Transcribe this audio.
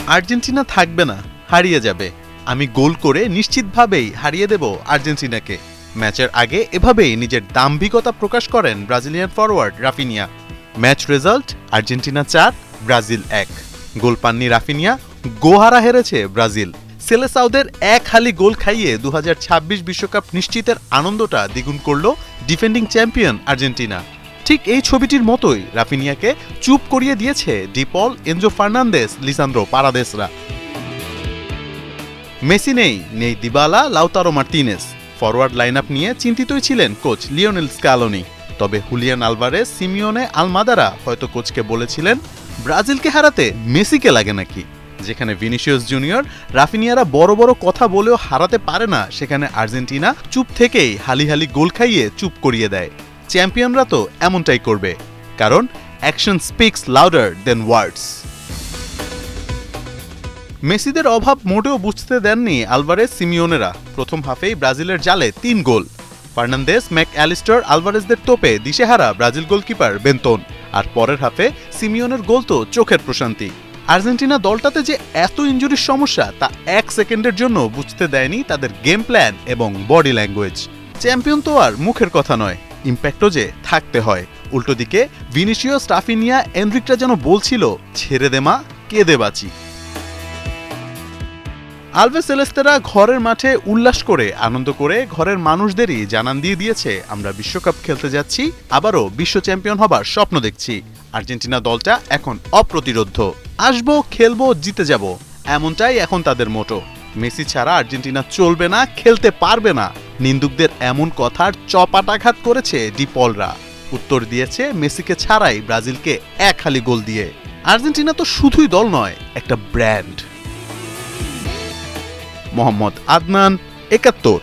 Argentina থাকবে না, হারিয়ে যাবে। আমি গোল করে নিশ্চিতভাবেই হারিয়ে দেব আর্জেন্টিনাকে। ম্যাচের আগে এভাবেই নিজের দাম্ভিকতা প্রকাশ করেন Brazilian forward Raphinha. Match result Argentina 4, Brazil 1। গোল পাননি রাফিনিয়া, গোহারা হেরেছে ব্রাজিল। সেলেসাউদের এক হালি গোল খাইয়ে 2026 বিশ্বকাপ নিশ্চিতের আনন্দটা দ্বিগুণ করল ডিফেন্ডিং চ্যাম্পিয়ন আর্জেন্টিনা। ঠিক এই ছবিটির মতোই রাফিনিয়াকে চুপ করিয়ে দিয়েছে ডিপল, এনজো ফার্নান্দেস, লিসান্দ্রো পারাদেসরা। মেসি নেই Dybala, Lautaro Martinez. Forward lineup নিয়ে চিন্তিতই ছিলেন কোচ লিওনেল স্ক্যালোনি। তবে হুলিয়ান আলভারেজ, সিমিওনে, আলমাদারা হয়তো কোচকে বলেছিলেন, ব্রাজিলকে হারাতে মেসিকে লাগে নাকি? যেখানে ভিনিসিয়াস জুনিয়র, রাফিনিয়ারা বড় বড় কথা বলেও হারাতে পারে না, সেখানে আর্জেন্টিনা চুপ থেকেই হালি হালি গোল খাইয়ে চুপ করিয়ে দেয়। চ্যাম্পিয়নরা তো এমনটাই করবে, কারণ অ্যাকশন স্পিক্স লাউডার দেন ওয়ার্ডস। মেসিদের অভাব মোটেও বুঝতে দেননি আলভারেজ, সিমিওনেরা। প্রথম হাফেই ব্রাজিলের জালে 3 গোল। ফার্নান্দেস, ম্যাকঅ্যালিস্টার, আলভারেজদের তোপে দিশেহারা ব্রাজিল গোলকিপার বেন্তোন। আর পরের হাফে সিমিওনের গোল তো চোখের প্রশান্তি। আর্জেন্টিনা দলটাতে যে এত ইনজুরির সমস্যা তা 1 সেকেন্ডের জন্য বুঝতে দেয়নি তাদের গেম প্ল্যান এবং বডি ল্যাঙ্গুয়েজ। চ্যাম্পিয়ন তো আর মুখের কথা নয়, ইম্প্যাক্টও যে থাকতে হয়। উল্টো দিকে ভিনিসিয়াস, রাফিনিয়া, এনরিকরা যেন বলছিল, ছেড়ে দে মা, কেঁদে বাঁচি। আলভেস সেলেস্তেরা ঘরের মাঠে উল্লাস করে, আনন্দ করে ঘরের মানুষদেরই জানান দিয়ে দিয়েছে, আমরা বিশ্বকাপ খেলতে যাচ্ছি, আবারও বিশ্ব চ্যাম্পিয়ন হবার স্বপ্ন দেখছি। আর্জেন্টিনা দলটা এখন অপ্রতিরোধ্য। আসবো, খেলবো, জিতে যাব, এমনটাই এখন তাদের মোটো। মেসি ছাড়া আর্জেন্টিনা চলবে না, খেলতে পারবে না। নিন্দুকদের এমন কথার চপাটাঘাত করেছে ডিপলরা। উত্তর দিয়েছে মেসিকে ছাড়াই ব্রাজিলকে 1 হালি গোল দিয়ে। আর্জেন্টিনা তো শুধুই দল নয়, একটা ব্র্যান্ড। মোহাম্মদ আদনান, ৭১।